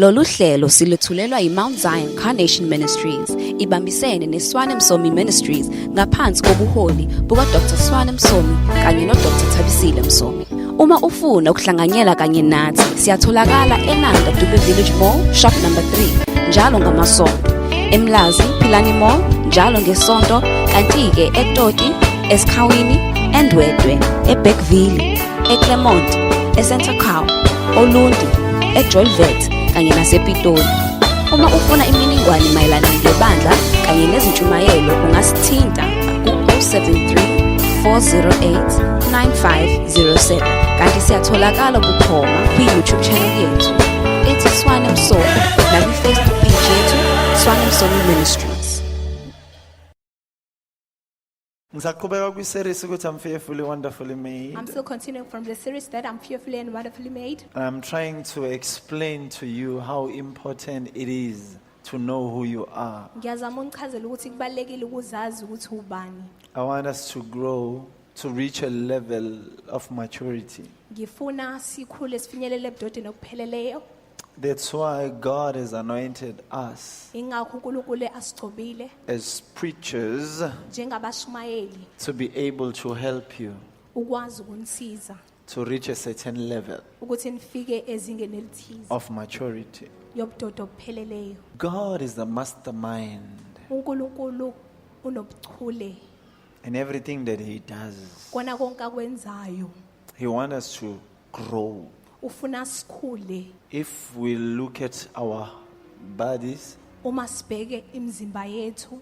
Lolu hlelo silethulelwa iMount Zion Carnation Ministries ibambisene neSwane Msomi Ministries ngaphansi kobuholi bukaDr Swane Msomi kanye noDr Thabisile Msomi. Uma ufuna ukuhlanganyela kanye nathi, siyatholakala eNanda Dube Village Mall, shop number 3, njalo ngamasonto. eMlazi Philani Mall, njalo ngesonto, kanti-ke eToti, eSkhawini, eNdwedwe, eBergville, eClermont, eCentercow, Olundi, eJoyvet kanye nasePitoli. Uma ufuna imininingwane mayelana nebandla kanye nezintshumayelo ungasithinta ku-073 408 9507 kanti siyatholakala bukhoma kwi-YouTube channel yethu ethi Swane Msomi nakwi-Facebook page yethu Swane Msomi Ministries. Ngisaqhubeka kwi-series ukuthi I'm fearfully wonderfully made. I'm still continuing from the series that I'm fearfully and wonderfully made. I'm trying to explain to you how important it is to know who you are. Ngiyazama ukuchazela ukuthi kubalekile ukuzazi ukuthi ubani. I want us to grow to reach a level of maturity. Ngifuna sikhule sifinyelele ebudodeni okupheleleyo. That's why God has anointed us Ingakho uNkulunkulu asigcobile as preachers njengabashumayeli to be able to help you ukwazi ukunisiza to reach a certain level ukuthi nifike ezingeni elithize of maturity. yobudodo obupheleleyo. God is the mastermind uNkulunkulu unobuchule in everything that He does. kona konke akwenzayo. He wants us to grow. Ufuna sikhule. If we look at our bodies, Uma sibheke imizimba yethu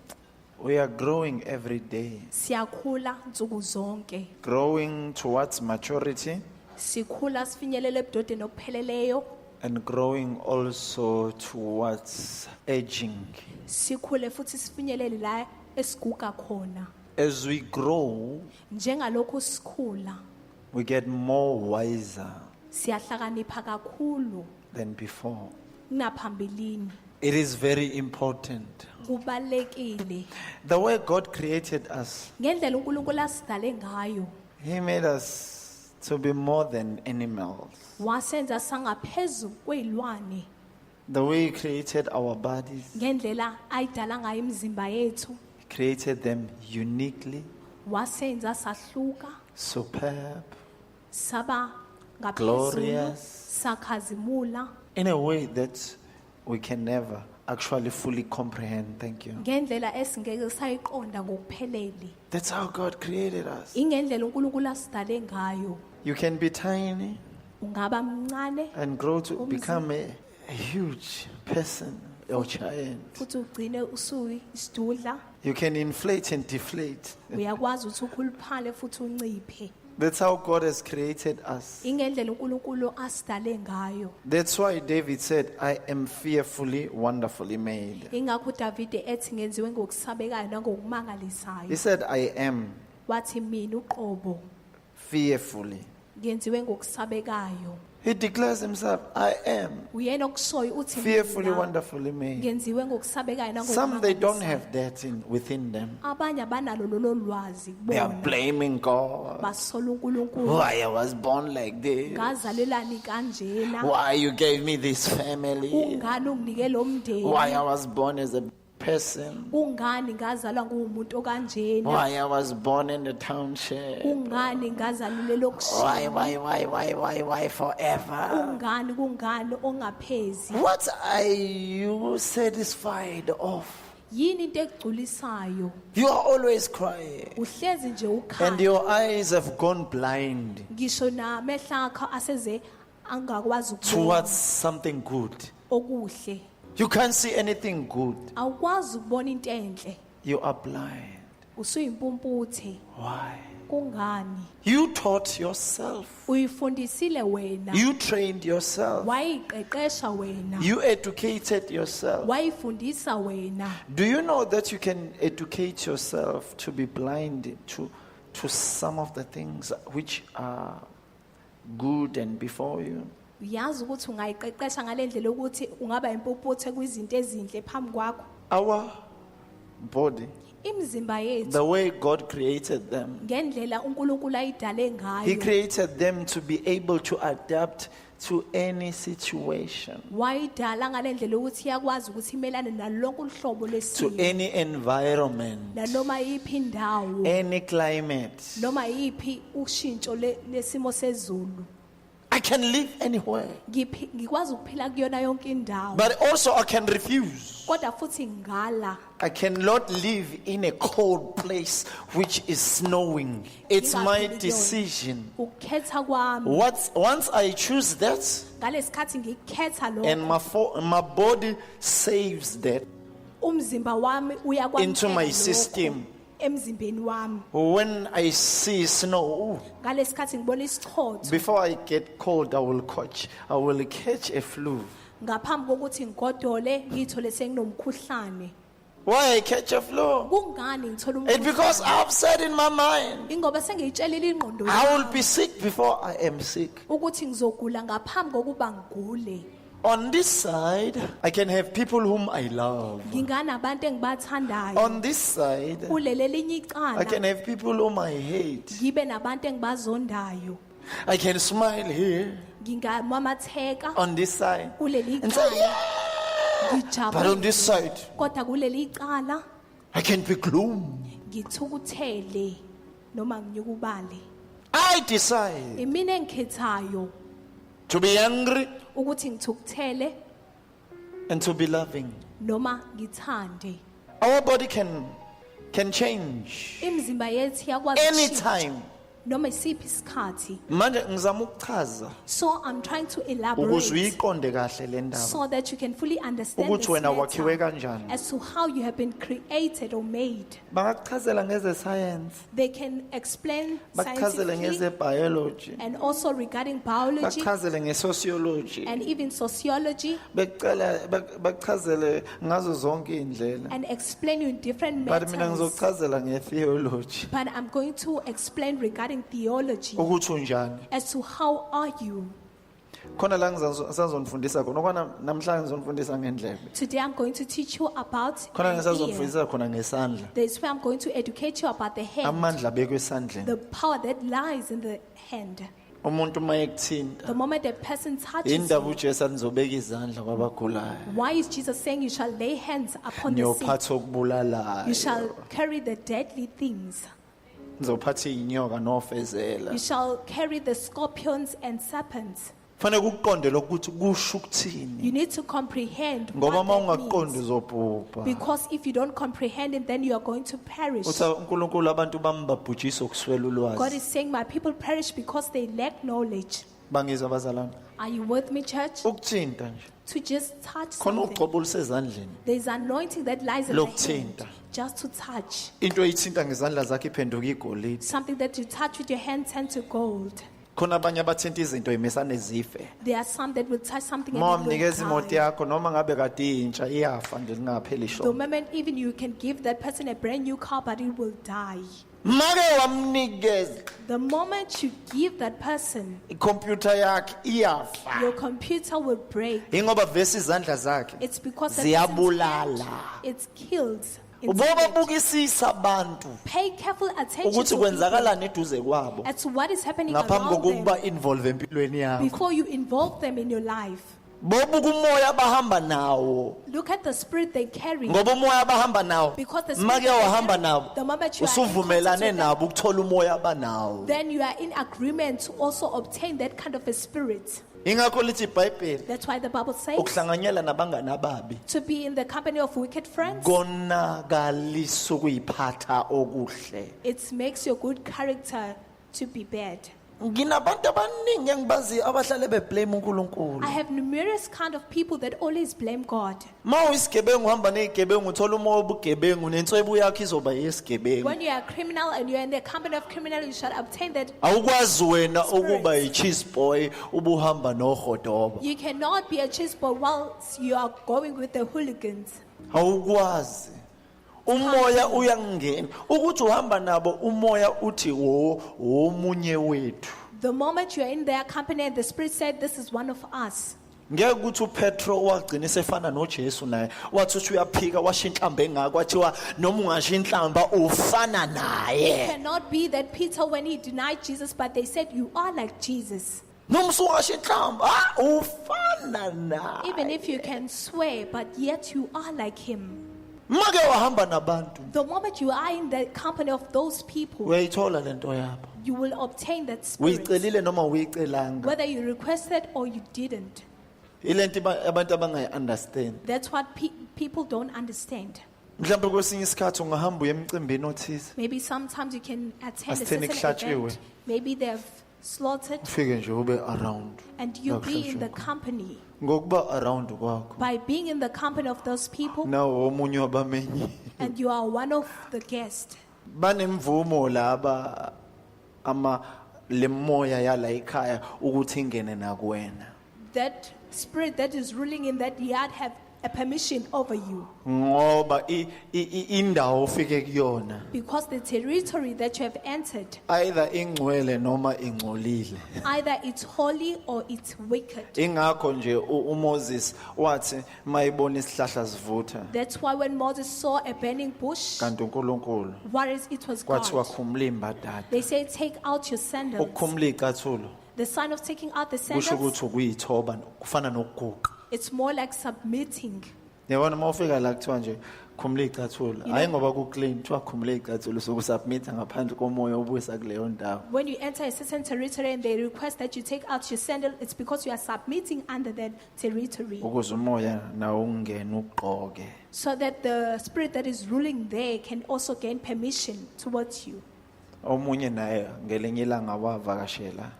we are growing every day, siyakhula nsuku zonke. growing towards maturity Sikhula sifinyelele ebudodeni obupheleleyo. and growing also towards aging. Sikhule futhi sifinyelele la esiguga khona. As we grow, Njengalokhu sikhula we get more wiser siyahlakanipha kakhulu than before. kunaphambilini. It is very important. Kubalekile The way God created us, ngendlela uNkulunkulu asidale ngayo. He made us to be more than animals. Wasenza sangaphezulu kwezilwane The way He created our bodies, ngendlela ayidala ngayo imizimba yethu. He created them uniquely, Wasenza sahluka superb, saba ngaphezulu glorious, sakhazimula in a way that we can never actually fully comprehend. Thank you. ngendlela esingeke sayiqonda ngokuphelele. That's how God created us. Ingendlela uNkulunkulu asidale ngayo. You can be tiny Ungaba mncane and grow to become a huge person or giant. futhi ugcine usuyi isidudla. You can inflate and deflate. Uyakwazi ukuthi ukhuluphale futhi unciphe. That's how God has created us. Ingendlela uNkulunkulu asidale ngayo. That's why David said, I am fearfully, wonderfully made. Ingakho uDavide ethi ngenziwe ngokusabekayo nangokumangalisayo. He said, I am Wathi mina uqobo fearfully. ngenziwe ngokusabekayo. He declares himself, I am Uyena okushoyo uthi fearfully, mina wonderfully made. ngenziwe ngokusabekayo Some, they don't nangokumangalisayo. have that within them. Abanye abanalo lolo lwazi They are bona. blaming God. Basola uNkulunkulu. Why I was born like this? Ngazalelani kanjena. Why you gave me this family? Ungani unginike lo mndeni? Why I was born as a person? Ungani ngazalwa ngumuntu okanjena? Why I was born in the township? Ungani ngazalulelo Why forever? Ungani kungani ongaphezi? What are you satisfied of? Yini into egculisayo? You are always crying. Uhlezi nje And ukhala. your eyes have gone blind Ngisho namehla akho aseze angakwazi towards ukubona something good. okuhle. You can't see anything good. Awukwazi ukubona into enhle. You are blind. Usuyimpumputhe. Why? Kungani? You taught yourself. Uyifundisile wena. You trained yourself. Wayiqeqesha wena. You educated yourself. Wayifundisa wena. Do you know that you can educate yourself to be blind to some of the things which are good and before you? Uyazi ukuthi ungayiqeqesha ngalendlela ukuthi ungaba impumputhe kwizinto ezinhle phambi kwakho. body, imizimba yethu the way God created them, ngendlela uNkulunkulu ayidale He ngayo created them to be able to adapt to any situation, wayidala ngalendlela ukuthi iyakwazi ukuthi imelane nalonke uhlobo to lesimo any environment, nanoma yiphi indawo any climate. noma yiphi ushintsho lesimo sezulu I can live anywhere, ngikwazi ukuphila kuyona yonke indawo but also I can refuse. kodwa futhi ngala I cannot live in a cold place which is snowing. It's my decision. ukukhetha kwami Once I choose that, ngalesikhathi ngikhetha and lokho my body saves that umzimba wami uyakwamukela into my lokho system. emzimbeni wami When I see snow, ngalesikhathi ngibona isichotho before I get cold, I will catch a flu. ngaphambi kokuthi ngigodole ngiyithole senginomkhuhlane Why I catch a flu? kungani ngithola It's because I've said in my mind, ingoba sengiyitshelile ingqondo I will yami be sick before I am sick. ukuthi ngizogula ngaphambi kokuba ngigule On this side, I can have people whom I love. nginganabantu engibathandayo On this side, kuleli linye I can icala have people whom I hate. ngibe nabantu engibazondayo I can smile here ngingamamatheka on this side kuleli and say, icala yeah. But on this side, kodwa kuleli icala I can be gloom. ngithukuthele noma nginyukubale I decide imina engikhethayo to be angry ukuthi ngithukuthele and to be loving. noma ngithande Our body can change imizimba yethu iyakwazi ukushintsha anytime. noma isiphi isikhathi Manje ngizama ukuchaza so I'm trying to ukuze elaborate uyiqonde kahle le ndaba so that you can fully understand ukuthi this wena wakhiwe matter kanjani. as to how you have been created or made. Bangakuchazela ngeze science, They can explain bakuchazele ngeze scientifically biology, and also regarding biology bakuchazele nge-sociology, and even sociology bakuchazele ngazo zonke indlela. and explain you in different But mina matters. ngizokuchazela nge-theology But I'm going to explain regarding theology ukuthi unjani. as to how are you. Khona la ngizazonifundisa khona okwana namhlanje ngizonifundisa ngendlebe. Today I'm going to teach you about Khona an ear. ngisazonifundisa khona ngesandla. This way I'm going to educate you about the hand, Amandla bekwe esandleni. the power that lies in the hand. Umuntu mayekuthinta. The moment a person touches Indaba you, uJesu anizobeka izandla kwabagulayo. why is Jesus saying you shall lay hands upon the sick? Niyophatha okubulalayo. You shall carry the deadly things. Nizophatha inyoka nofezela. You shall carry the scorpions and serpents. Fanele ukuqonde lokuthi kusho ukuthini. You need to comprehend Ngoba what uma that ungaqondi means. uzobhubha. Because if you don't comprehend it, then you are going to perish. Uthi uNkulunkulu abantu bami babhujisa okuswela God ulwazi. is saying, my people perish because they lack knowledge. Bangizwa abazalwane. Are you with me, church? Ukuthinta nje. To just touch Khona something. uqobo lusezandleni. There's anointing that lies in the hand. Lokuthinta. Just to touch. Into oyithinta ngezandla zakhe iphenduka igolide. Something that you touch with your hand turns to gold. Khona abanye abathinta izinto imesane zife. There are some that will touch something Uma and it wamnikeza will imoto die. yakho noma ngabe kade intsha iyafa nje lingapheli The ishona. moment even you can give that person a brand new car, but it will die. Make wamnikeza The moment you give that person, ikhompyutha yakhe iyafa. your computer will break. Ingoba vese izandla zakhe It's because that person's ziyabulala. hand, it's killed. Uboba Instead, bukisisa abantu pay careful attention ukuthi to people kwenzakalani eduze kwabo as to what is happening ngaphambi around kokuba them involve empilweni yakho. before you involve them in your life. Bobuka umoya abahamba nawo. Look at the spirit they carry. Ngoba umoya abahamba nawo Because the make spirit they wahamba carry, nawo the moment you are in usuvumelane contact with them, nabo ukuthola umoya abanawo. then you are in agreement to also obtain that kind of a spirit. Ingakho lithi iBhayibheli That's why the Bible says ukuhlanganyela nabangani ababi to be in the company of wicked friends, konakalisa ukuyiphatha okuhle. it makes your good character to be bad. Nginabantu abaningi engibaziyo abahlale beblame uNkulunkulu. I have numerous kind of people that always blame God. Ma uyisigebengu uhamba nezigebengu uthola umoya obugebengu nenswebu yakho izoba yesigebengu. When you are a criminal and you are in the company of criminal, you shall obtain that. Awukwazi wena ukuba yi-cheese boy ubuhamba nohodoba. You cannot be a cheese boy whilst you are going with the hooligans. Awukwazi. Umoya uyangena ukuthi uhamba nabo umoya uthi womunye wethu. The moment you are in their company and the spirit said, this is one of us. ngeke ukuthi uPetro wagcina sefana noJesu naye wathi uthi uyaphika washo inhlamba engaka wathiwa noma ungasho inhlamba ufana It naye cannot be that Peter, when he denied Jesus, but they said, you are like Jesus. noma usungasho inhlamba ufana naye Even if you can swear, but yet you are like him. make wahamba nabantu The moment you are in the company of those people, uyayithola lento yabo you will obtain that spirit. uyicelile noma uyicelanga Whether you requested or you didn't. ilento abantu abangayi understand That's what people don't understand. mhlawumbe kwesinye isikhathi ungahamba uye emcimbini othize Maybe sometimes you can attend a Asitheni certain kuhlatshiwe. event. Maybe they've slaughtered ufike nje ube around and you be in the Akuhlatshwe. company. ngokuba around kwakho By being in the company of those people nawo omunye wabamenyi and you are one of the guests. banemvumo laba lemoya yala ekhaya ukuthi ingene nakuwena That spirit that is ruling in that yard have a permission over you. ngoba indawo ofike kuyona Because the territory that you have entered, either ingcwele noma ingcolile either it's holy or it's wicked. ingakho nje uMoses wathi mayibona isihlahla sivutha That's why when Moses saw a burning bush, kanti uNkulunkulu whereas it was kwathiwa God, khumula imbadada they say, take out your sandals. ukukhumula icathulo The sign of taking out the kusho sandals, ukuthi ukuyithoba kufana nokuguqa it's more like submitting. yabona mawufika la kuthiwa nje khumula icathulo know- hayi ngoba ku clean kuthiwa khumula icathulo sokusubmit ngaphandle komoya obuyisa kuleyo ndawo When you enter a certain territory and they request that you take out your sandal, it's because you are submitting under that territory. ukuze umoya nawo ungene ugqoke So that the spirit that is ruling there can also gain permission towards you. omunye naye ngelinye ilanga wavakashela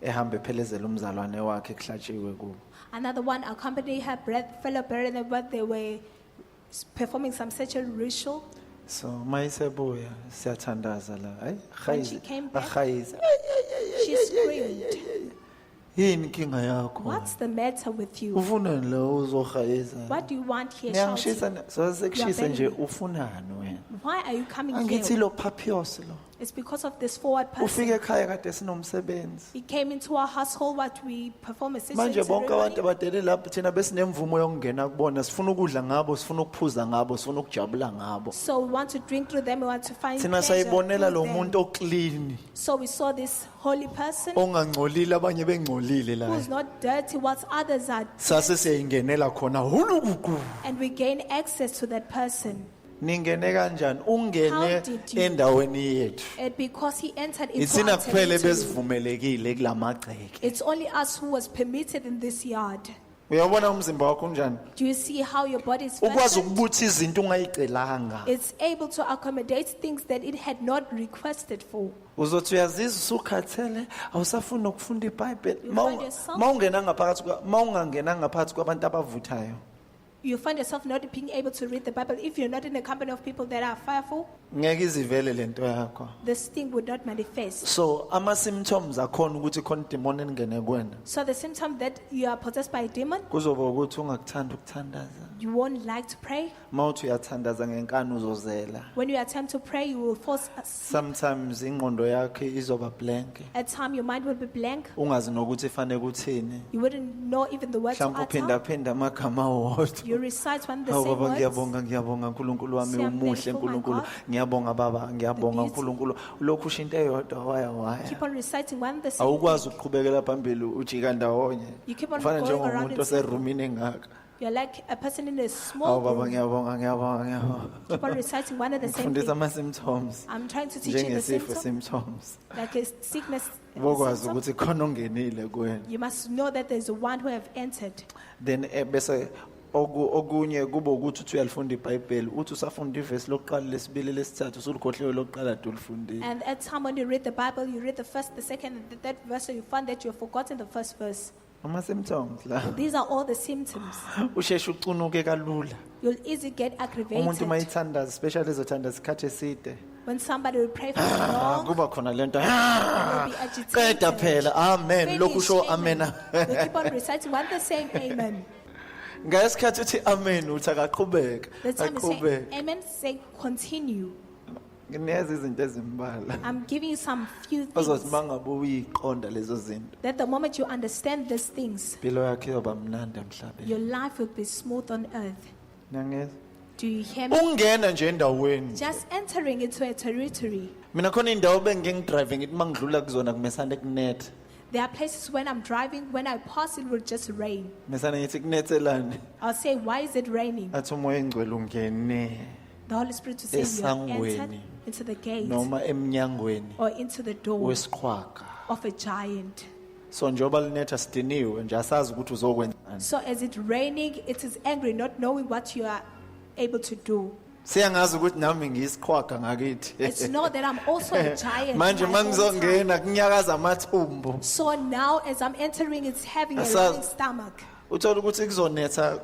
ehambe phelezela umzalwane wakhe kuhlatshiwe kubo Another one accompanied her fellow brethren, but they were performing some sexual ritual. so mayisebuya siyathandaza la hayi When she came back, ahayiza She screamed, yini inkinga yakho what's the matter with you? ufunani la uzohayiza What do you want here ngiyangishisa shouting? sekushise nje You are ufunani wena Why are you coming angithi here? lo papios lo It's because of this forward ufike person. ekhaya kade sinomsebenzi He came into our household, what we perform a manje bonke abantu ceremony. abadele lapho thina besinemvumo yokungena kubona sifuna ukudla ngabo sifuna ukuphuza ngabo sifuna ukujabula ngabo So we want to drink through them, we want to find thina pleasure sayibonela lo through them. muntu oclean So we saw this holy person ongangcolile abanye bengcolile la who's not dirty, whilst others are, sase siyayingenela khona hulukuku and we gain access to that person. ningene kanjani How ungene did you- endaweni yethu And because he entered into ithina our kuphele territory, besivumelekile kulamagceke it's only us who was permitted in this yard. uyabona umzimba wakho unjani Do you see how your body is ukwazi fashioned? ukubutha izinto ungayicelanga It's able to accommodate things that it had not requested for. uzothi uyazizwa usukhathele awusafuni ukufunda iBhayibheli You find yourself- mawungena ngaphakathi mawungangena ngaphakathi kwabantu abavuthayo You find yourself not being able to read the Bible if you're not in a company of people that are fearful. ngeke izivele lento yakho This thing would not manifest. so ama symptoms akhona ukuthi khona idemon engene kuwena So the symptom that you are possessed by a demon, kuzoba ukuthi ungakuthanda ukuthandaza you won't like to pray. mawuthi uyathandaza ngenkani uzozela When you attempt to pray, you will force a sometimes ingqondo yakhe izoba blank At time, your mind will be blank. ungazi nokuthi fanele kuthini You wouldn't know even the words to mhlawumbe utter. uphinda phinda amagama awodwa You recite one of the hawu same baba words. ngiyabonga nkulunkulu wami Say, I'm umuhle thankful, my nkulunkulu God. ngiyabonga baba ngiyabonga beauty. nkulunkulu lokhu usho into eyodwa waya Keep on reciting one of the same. awukwazi ukuqhubekela phambili ujika ndawonye You keep on ufana going around njengomuntu in circles. oserumini engaka You're like a person in a hawu small baba room. ngiyabonga Keep on reciting one of the same ngifundisa things. ama-symptoms I'm trying to teach you the njengesifo symptom, symptoms like a sickness. bokwazi symptom. ukuthi khona ongenile kuwena You must know that there's one who have entered. then bese okunye kuba ukuthi uthi uyalifunda iBhayibheli uthi usafunda ivesi lokuqala lesibili lesithathu usulikhohliwe lokuqala ade ulifundile And at time when you read the Bible, you read the first, the second, and the third verse, so you find that you have forgotten the first verse. ama-symptoms la These are all the symptoms. usheshe ucunuke kalula You'll easily get umuntu aggravated. mayithandaza especially ezothandaza isikhathi eside When somebody will pray for you long, kuba khona lento you'll be agitated. qeda phela amen lokhu Finish, usho amen. amen You keep on reciting one the same amen. ngesikhathi uthi amen uthi akaqhubeka The time you say aqhubeka amen, say continue. nginikeza izinto ezimbalwa I'm giving you some few ozothi things mangabe uyiqonda lezo zinto that the moment you understand these things, impilo yakhe yoba mnandi emhlabeni. your life will be smooth on earth. Nangeza Do you hear me? ungena nje endaweni. Just entering into a territory. Mina khona indawo bengingidrive ngithi mangidlula kuzona kumesane kunethe. There are places when I'm driving, when I pass, it will just rain. Mesane ngithi kunethelani. I'll say, why is it raining? Athi umoya engcwele ungene The Holy Spirit will say, you have entered Esangweni. into the gate noma emnyangweni or into the door wesiqhwaga. of a giant. So njoba linetha sidiniwe nje asazi ukuthi uzokwenzani. So as it raining, it is angry, not knowing what you are able to do. Siyangazi ukuthi nami ngiyisiqhwaga ngakithi. It's not that I'm also a giant. Manje in my own time. mangizongena kunyakaza amathumbu. So now as I'm entering, it's having a Asazi. rolling stomach. Uthola ukuthi kuzonetha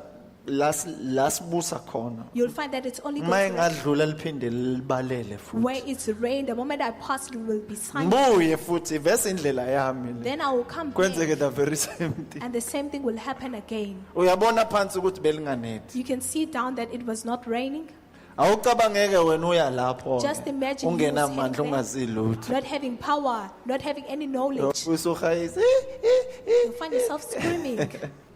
lasibusa khona. You'll find that it's only Maye going to ngadlula liphinde libalele where futhi. it's rain. The moment I pass, it will be sunny. Mbuye futhi vese indlela yami le. Then I will come Kwenzeke back, the very same thing. and the same thing will happen again. Uyabona phansi ukuthi belinganethi. You can see down that it was not raining. Awucabangeke wena uya lapho. Just imagine you ungena was amandla heading ungazi lutho. Not having power, not having any knowledge. Usukhayisa. You find yourself screaming.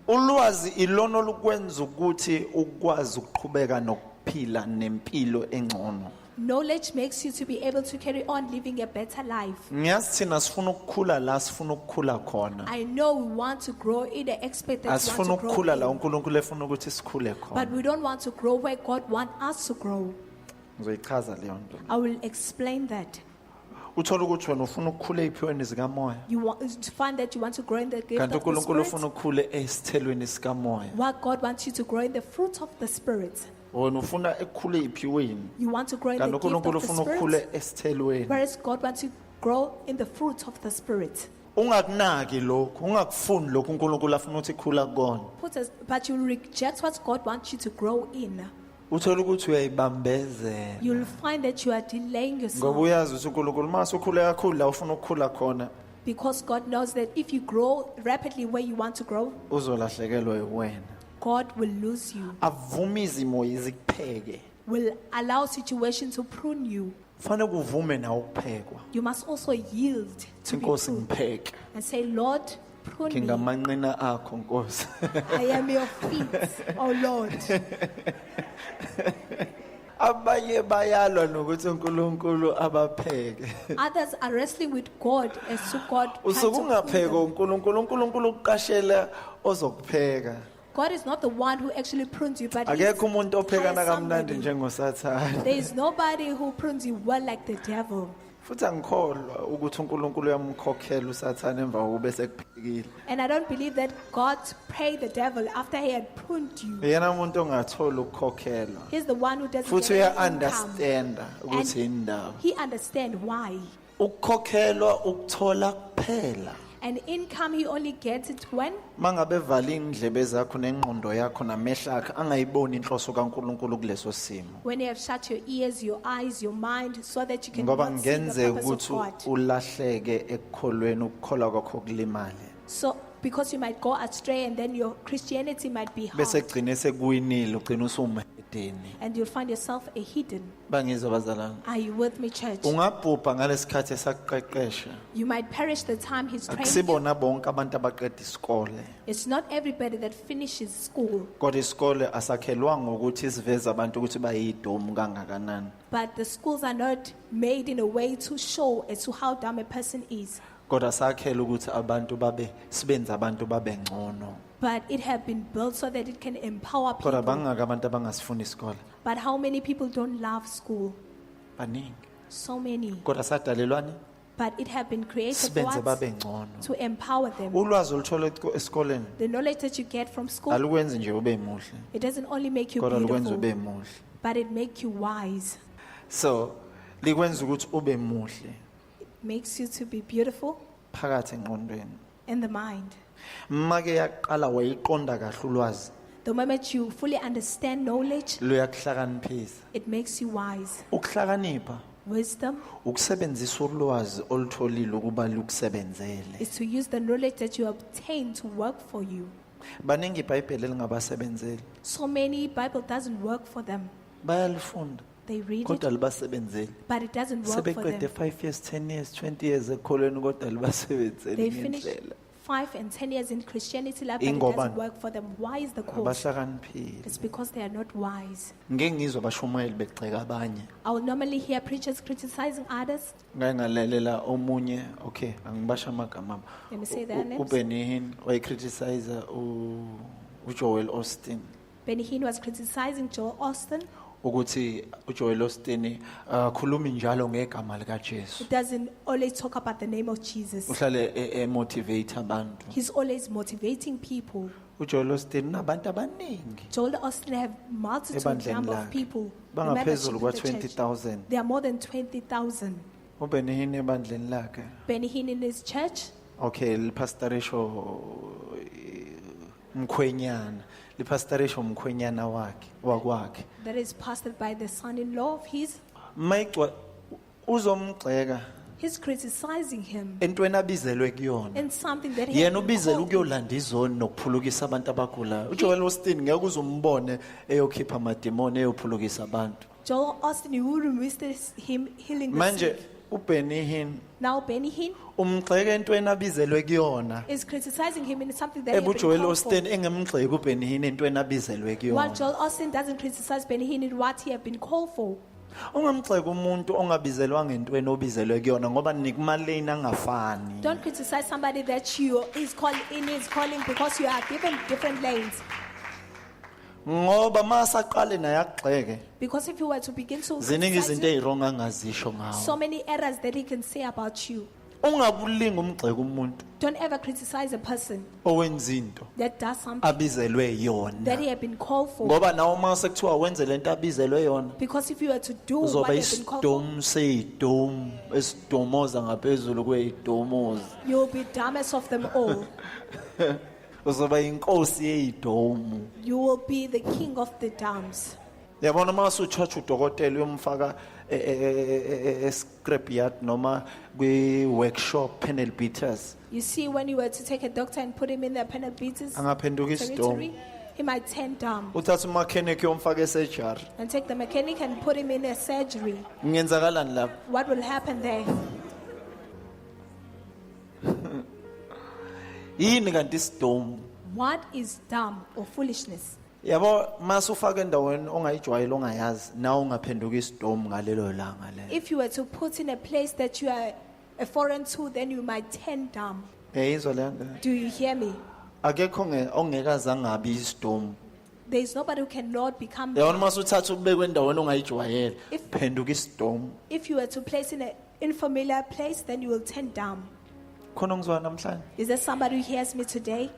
Ulwazi ilona olukwenza ukuthi ukwazi ukuqhubeka nokuphila nempilo engcono. Knowledge makes you to be able to carry on living a better life. Ngiyazi thina sifuna ukukhula la sifuna ukukhula khona. I know we want to grow in the expect that we Asifuna want to grow ukukhula la in, uNkulunkulu efuna ukuthi sikhule but khona. we don't want to grow where God wants us to grow. Ngizoyichaza leyo nto. I will explain that. Uthola ukuthi wena ufuna ukukhula eziphiweni zikamoya. You want to find that you want to grow in the gift Kanti of the uNkulunkulu Spirit. ufuna ukukhule esithelweni sikamoya. What God wants you to grow in the fruit of the Spirit. Wena ufuna ukukhula eziphiweni. You want to grow in the Kanti gift of uNkulunkulu the ufuna Spirit. ukukhule esithelweni. Whereas God wants you to grow in the fruit of the Spirit. Ungakunaki lokho, ungakufuni lokho uNkulunkulu afuna ukuthi khula kukona. But you reject what God wants you to grow in. Uthola ukuthi uyayibambezela. You'll find that you are delaying Ngoba yourself. uyazi ukuthi uNkulunkulu mase ukhule kakhulu la ufuna ukukhula khona Because God knows that if you grow rapidly where you want to grow, uzolahlekelwa yiwena. God will lose you, Avuma izimo izikupheke. will allow situations to prune you. Fanele kuvume na ukuphekwa. You must also yield to be Inkosi pruned ngipheke. and say, Lord, prune me. Ngingamanqina akho Nkosi. I am your feet, oh Lord. Abanye bayalwa nokuthi uNkulunkulu abapheke. Others are wrestling with God as to God. trying to prune Usukungapheka them. uNkulunkulu uqashela ozokupheka. God is not the one who actually prunes you, but Akekho umuntu ophekana hires kamnandi somebody. njengoSathane. There is nobody who prunes you well like the devil. Futhi angikholwa ukuthi uNkulunkulu uyamkhokhela uSathane emva kokuba sekuphekile. And I don't believe that God paid the devil after he had pruned you. Yena umuntu ongathola ukukhokhelwa. He's the one who doesn't Futhi get uya any income. understand ukuthi And indawo. he understands why. Ukukhokhelwa ukuthola kuphela. And income he only gets it when Mangabe vala indlebe zakho nengqondo yakho namehla akho angayiboni inhloso kaNkulunkulu kuleso simo. you have shut your ears, your eyes, your mind, so that you can Ngoba not see the ngenzeka purpose of ukuthi God. ulahleke ekukholweni ukukholwa kwakho kulimale. So because you might go astray and then your Christianity might be Bese hard. kugcine sekuwinile ugcina usumedeni. And you'll find yourself a hidden. Bangizwa bazalwane. Are you with me, church? Ungabhubha ngalesikhathi esakuqeqesha. You might perish the time he's training you. Akusibona bonke abantu abaqeda isikole. It's not everybody that finishes school, Kodwa isikole asakhelwanga ukuthi siveze abantu ukuthi bayidomu kangakanani. but the schools are not made in a way to show as to how dumb a person is. Kodwa sakhela ukuthi abantu babe sibenze abantu babe ngcono. But it has been built so that it can empower Kodwa people. bangaka abantu abangasifuni isikole. But how many people don't love school? Baningi. So many. Kodwa sadalelwani But it has been created for sibenze us babe ngcono. to empower them. Ulwazi oluthola esikoleni The knowledge that you get from school, alukwenzi nje ube muhle. it doesn't only make you Kodwa lukwenza beautiful, ube muhle. but it makes you wise. So likwenza ukuthi ube muhle It makes you to be beautiful phakathi engqondweni. in the mind. Make yaqala wayiqonda kahle ulwazi The moment you fully understand knowledge, luyakuhlakaniphisa. it makes you wise. Ukuhlakanipha Wisdom ukusebenzisa ulwazi olutholile ukuba lukusebenzele. is to use the knowledge that you obtain to work for you. Baningi iBhayibheli elingabasebenzeli. So many Bible doesn't work for them. Bayalifunda They read it, kodwa libasebenzeli. but it doesn't work for Sebeqede them. 5 years, 10 years, 20 years ekholweni kodwa libasebenzeli They finish ngendlela. 5 and 10 years in Christianity life, but it Ingobani? doesn't work for them. Why is the cause? Abahlakaniphile. It's because they are not wise. Ngeke ngizwe abashumayeli begxeka abanye. I will normally hear preachers criticizing others. Ngake ngalalela omunye, okay, angibasha amagama. Let me say their names. uBenny Hinn wayecriticize uJoel Austin Benny Hinn was criticizing Joel Austin. ukuthi uJoel Austin khulumi njalo ngegama likaJesu. He doesn't always talk about the name of Jesus. Uhlale emotivate abantu. He's always motivating people. uJoel Austin nabantu abaningi Joel Austin have multitude ebandleni number of lakhe. people. The Bangaphezulu membership in the church. kwa-20,000. There are more than 20,000. uBenny Hinn ebandleni lakhe. Benny Hinn in his church, Okay, lipastorisho mkhwenyana. Lipastorisho mkhwenyana wakwakhe. that is pastored by the son-in-law of his. Mayicwa uzomgxeka He's criticizing him entweni abizelwe kuyona. in something that he Yena has been ubizela called. ukuyolanda izoni nokuphulukisa abantu abagulayo. uJoel Austin ngeke uzombone eyokhipha amademoni eyophulukisa abantu. Joel Austin, you wouldn't miss him healing the Manje sick. uBenny Hinn Now Benny Hinn umgxeka entweni abizelwe kuyona. is criticizing him in something that he has been ebuJoel called for. Austin engemgxeki uBenny Hinn entweni abizelwe While kuyona. Joel Austin doesn't criticize Benny Hinn in what he have been called for. Ungamgxeki umuntu ongabizelwa ngentweni obizelwe kuyona ngoba nikumaleni angafani. Don't criticize somebody that you is calling in his calling because you are given different lanes. Ngoba masaqale naye akugxeke. Because if you were to begin to Ziningi criticize izinto him, ezirong angazisho ngawo. so many errors that he can say about you. Ungakulinga umgxeki umuntu Don't ever criticize a person owenza into that does something abizelwe that yona. he have been called for. Ngoba nawo mase kuthiwa wenze lento abizelwe yona Because if you were to do what uzoba you have been called for, isidomu seyidomu esidomoza ngaphezulu kweyidomoza. you'll be dumbest of them all. Uzoba inkosi yeyidomu. You will be the king of the dumps. Yabona mase uchacha udokotela uyomfaka scrapyard noma kwi workshop panel beaters You see, when you were to take a doctor and put him in the panel beaters angaphenduka territory, isidomu. he might turn dumb. Uthatha umechanic yomfaka esurgery. And take the mechanic and put him in a surgery. Ngenzakalani lapho? What will happen there? Yini kanti isidomu? What is dumb or foolishness? Yabo mase ufaka endaweni ongayijwayele ongayazi nawe ungaphenduka isidomu ngalelo langa lelo. If you were to put in a place that you are a foreign to, then you might turn dumb. Yeyizwa le nto. Do you hear me? Akekho ongekaze angabi isidomu. There is nobody who cannot become Yabona dumb. mase uthatha ubekwe endaweni ongayijwayele If- phenduka isidomu. If you were to place in an unfamiliar place, then you will turn dumb. Khona ngizwa namhlanje. Is there somebody who hears me today?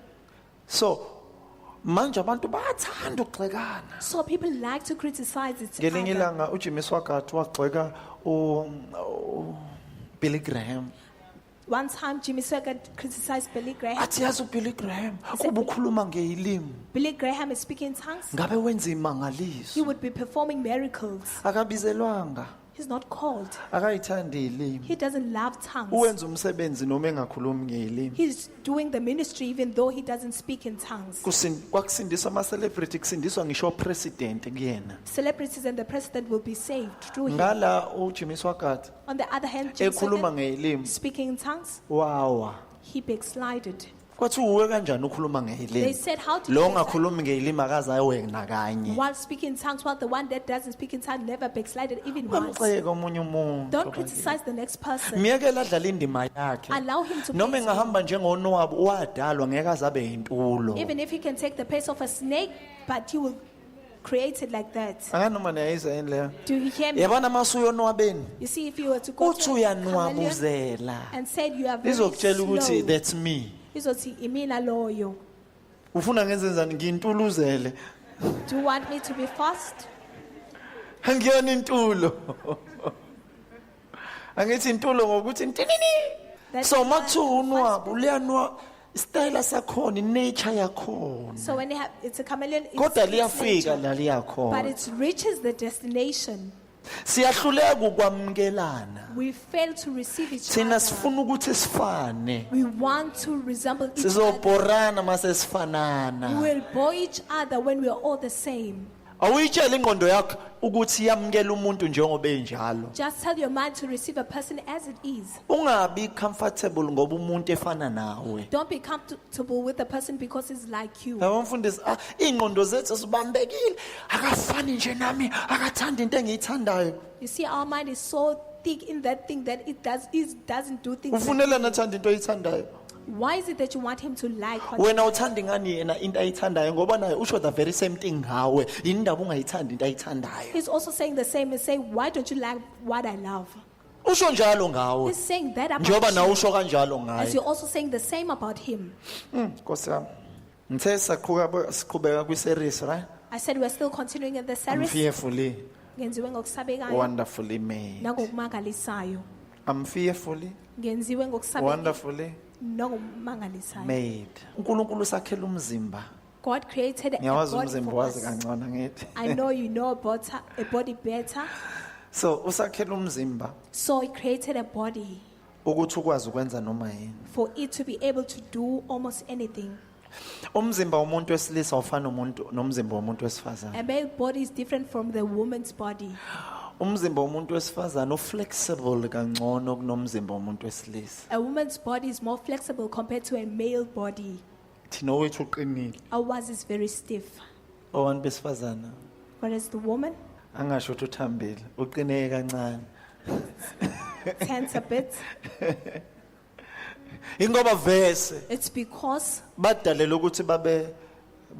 So manje abantu bayathanda ukugxekana. So people like to criticize it. Ngelinye ilanga uJimmy Swaggart wagxeka Billy Graham. One time, Jimmy Swaggart criticized Billy Graham. Athi yazi uBilly Graham said- kuba ukhuluma ngezilimi Billy Graham is speaking in tongues. ngabe wenza He imangaliso. would be performing miracles. Akabizelwanga, He's not called. akayithandi izilimi. He doesn't love tongues. Uwenza umsebenzi noma engakhulumi ngezilimi. He's doing the ministry even though he doesn't speak in tongues. Kwakusindiswa ama celebrity kusindiswa ngisho president kuyena. Celebrities and the president will be saved through him. Ngala uJimmy Swaggart On the other hand, Jimmy ekhuluma Swaggart, ngezilimi speaking in tongues, wawa. he backslided. Kwathi uwe kanjani ukhuluma They ngezilimi? said, how to Lo backslide? ngakhulumi ngezilimi akaze ayewena kanye. While speaking in tongues, while the one that doesn't speak in tongues never backslided even once. Ungamxeka omunye umuntu. Don't criticize the next person. Miyekela adlala indima yakhe. Allow him to Noma play his engahamba njengonwabo wadalwa ngeke aze abe yintulo. Even if he can take the pace of a snake, but he will create it like that. Anganoma niyayizwa yini leyo? Do you hear me? Yabona mase uyonwabeni. You see, if you were to go Uthi to a chameleon uyanwabuzela. and said you are very Izokutshela ukuthi slow, that's me. izothi imina loyo. Ufuna ngenze njani ngintuluzele? Do you want me to be fast? Angiyona intulo. Angithi intulo ngokuthi ntinini. That's So why makuthiwa I'm unwabo uyanwa style sakhona nature yakhona. So when it's a chameleon, Kodwa it's liyafika nature, la but liyakhona. it reaches the destination. Siyahluleka ukwamukelana. We fail to receive each Thina other. sifuna ukuthi sifane. We want to resemble each other. Sizobhorana mase We sifanana. will bore each other when we are all the same. awuyitshela ingqondo yakho ukuthi yamukela umuntu njengoba enjalo. Just tell your mind to receive a person as it is. Ungabi comfortable ngoba umuntu efana nawe. Don't be comfortable with a person because he's like you. Yabo mfundisi, ingqondo zethu sibambekile, akafani nje nami, akathanda into engiyithandayo. You see, our mind is so thick in that thing that it doesn't do things. Ufunela nathanda into oyithandayo. Why is it that you want him to like what Wena uthanda ngani yena into ayithandayo ngoba naye usho the very same thing ngawe. Indaba ungayithandi into ayithandayo. He's also saying the same and saying, why don't you like what I love? Usho njalo ngawe. He's saying that Njoba about na you, usho kanjalo as ngaye. you're also saying the same about him. Nkosi yami. Ngithe siqhubeka kwi-series, right? I said we're still continuing in the I'm series. fearfully, Ngenziwe ngokusabekayo wonderfully made. nangokumangalisayo. I'm fearfully, Ngenziwe ngokusabekayo wonderfully nangokumangalisayo. made. uNkulunkulu sakhela umzimba. God created a Ngiyawazi body umzimba for wazi us. kangcono ngithi. I know you know about a body better. So usakhela umzimba So he created a body ukuthi ukwazi ukwenza noma yini. for it to be able to do almost anything. Umzimba womuntu wesilisa ufana nomzimba womuntu wesifazane. A male body is different from the woman's body. Umzimba womuntu wesifazane uflexible kangcono kunomzimba womuntu wesilisa. A woman's body is more flexible compared to a male body. Thina owethu uqinile. Ours is very stiff. Owantu besifazane Whereas the woman angasho ukuthi uthambile, uqineke kancane. tense a bit. Ingoba vese It's because badalelwe ukuthi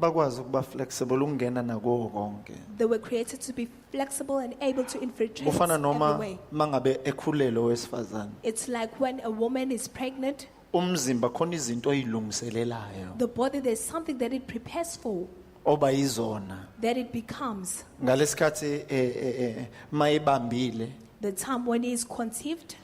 bakwazi ukuba flexible ukungena nako konke. they were created to be flexible and able to infiltrate Kufana noma everywhere. mangabe ekhulelwe wesifazane. It's like when a woman is pregnant, Umzimba khona izinto oyilungiselelayo the body, there's something that it prepares for, oba izona. that it becomes. Ngalesikhathi mayibambile, The time when he is conceived,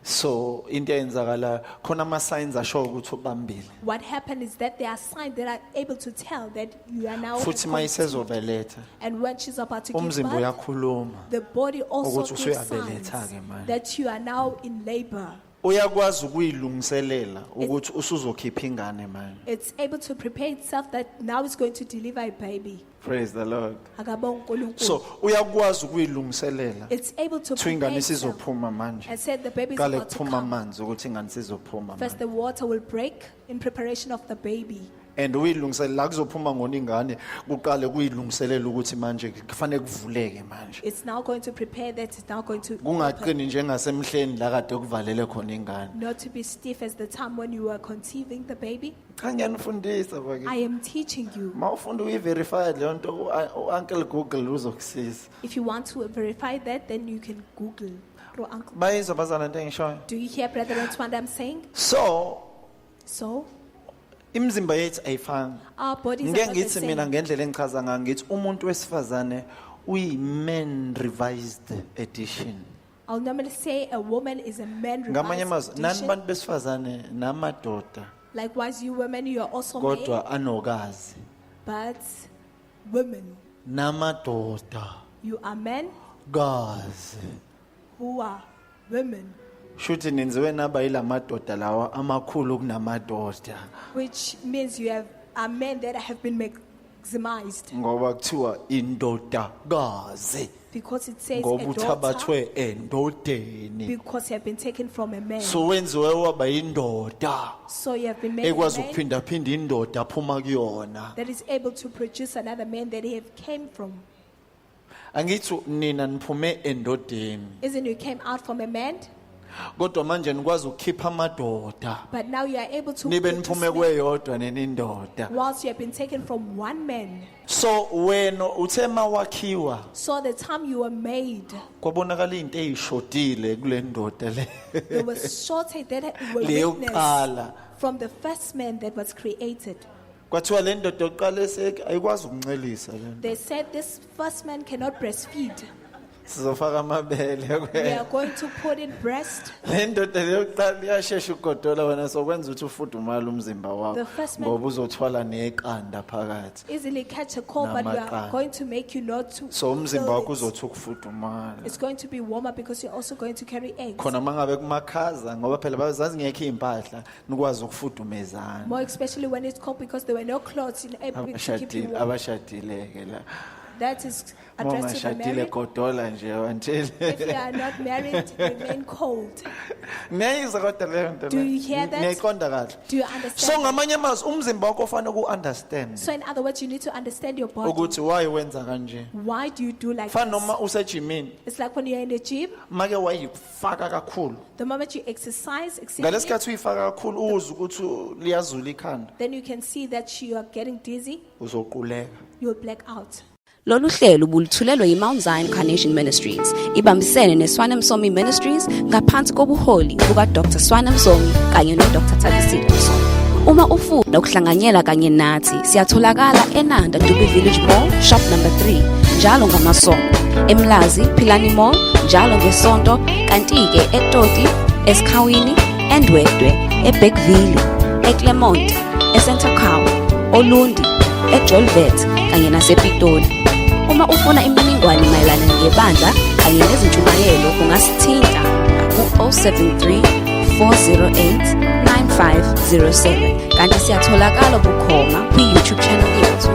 so into eyenzakala khona ama signs asho ukuthi ubambile. what happened is that there are signs that are able to tell that you are now Futhi conceived. mayisezobeletha And when she's about to give umzimba birth, uyakhuluma. the body also Ukuthi gives usuyabeletha signs ke manje. that you are now in labor. Uyakwazi ukuyilungiselela ukuthi usuzokhipha ingane manje. It's able to prepare itself that now it's going to deliver a baby. Praise the Lord. Akabonga uNkulunkulu. So uyakwazi ukuyilungiselela It's able to ukuthi prepare ingane itself isizophuma manje. and said the baby is Kale about to kuphuma come. amanzi ukuthi ingane isizophuma First manje. the water will break in preparation of the baby. And uyilungiselela la kuzophuma ngona ingane kuqale kuyilungiselela ukuthi manje kufanele kuvuleke manje. It's now going to prepare that it's now going to open, Kungaqini njengasemhleni la kade kuvalele khona ingane. not to be stiff as the time when you were conceiving the baby. Cha ngiyanifundisa I bakithi. am teaching you. Mawufunda uyiverify le nto Uncle Google uzokusiza. If you want to verify that, then you can Google. Through Uncle. Bayizwa bazana into engishoyo. Do you hear, brethren, what I'm saying? So So, imizimba yethu ayifani. our bodies are Ngeke not the ngithi mina same. ngendlela engichaza ngayo ngithi umuntu wesifazane uyi-man revised edition. I'll normally say a woman is a man Ngamanye revised amazwi nani edition. bantu besifazane namadoda Likewise, you women, you are also male, kodwa anogazi. but women, Namadoda you are men gazi. who are women, Shuthi ninziwe naba yilamadoda lawa amakhulu kunamadoda which means you are men that have been maximized ngoba kuthiwa indoda gazi because it says ngoba a daughter uthabathwe endodeni. because you have been taken from a man. So wenziwe waba indoda So you have been made a ekwazi man ukuphinda phinda indoda aphuma kuyona. that is able to produce another man that he have came from. Angithi nina niphume endodeni Isn't you came out from a man? kodwa manje nikwazi ukukhipha amadoda But now you are able to nibe produce niphume men kweyodwa nenindoda. whilst you have been taken from one man. So wena uthe mawakhiwa So the time you were made, kwabonakala izinto ezishodile kule ndoda le there was shortage that were leyo witnessed qala. from the first man that was created. Kwathiwa le ndoda yokuqala eseke ayikwazi ukuncelisa le nto. They said this first man cannot breastfeed. Sizofaka amabele We kwe. are going to put in breast. Le ndoda leyo yokuqala iyashesha ugodola wena sokwenza ukuthi ufudumale umzimba wakho The first man- ngoba uzothwala neqanda phakathi. Easily catch a cold, but we are Namaqanda. going to make you not to. So umzimba feel wakho it. uzothi ukufudumala. It's going to be warmer because you're also going to carry eggs. Khona mangabe kumakhaza ngoba phela bazazi ngekho impahla nikwazi ukufudumezana. More especially when it's cold because there were no clothes in able to keep you Abashadile warm. abashadile ke la. That is addressed to the Mongashadile married. godola nje until. If you are not married, remain cold. Niyayizwa kodwa leyo nto Do leyo? you hear that? Niyayiqonda kahle. Do you So understand? ngamanye amazwi umzimba wakho ufanele uku-understand So in other words, you need to understand your body. ukuthi why wenza kanje. Why do you do like Fana this? noma usejimini It's like when you're in the gym, make wayifaka kakhulu. the moment you exercise exceedingly, Ngalesikhathi uyifaka kakhulu uzwe ukuthi liyazula ikhanda then you can see that you are getting dizzy, uzoquleka. you'll black out. Lolu hlelo bulithulelwe yiMount Zion Carnation Ministries ibambisene neSwana Msomi Ministries ngaphansi kobuholi buka Dr. Swana Msomi kanye no Dr. Thabisile Msomi. Uma ufuna ukuhlanganyela kanye nathi siyatholakala eNanda Dube Village Mall shop number 3 njalo ngamasonto, eMlazi Philani Mall njalo ngesonto, kanti-ke eToti, eSkhawini, eNdwedwe, eBergville, eClermont, eCentercow, Olundi, eJolvet kanye nasePitoli. Uma ufuna imininingwane mayelana ngebandla kanye nezintshumayelo ungasithinta ku-073 408 9507 kanti siyatholakala bukhoma kwi-YouTube channel yethu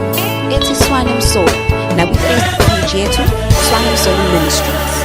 ethi Swana Msomi nakwi-Facebook page yethu Swana Msomi Ministries.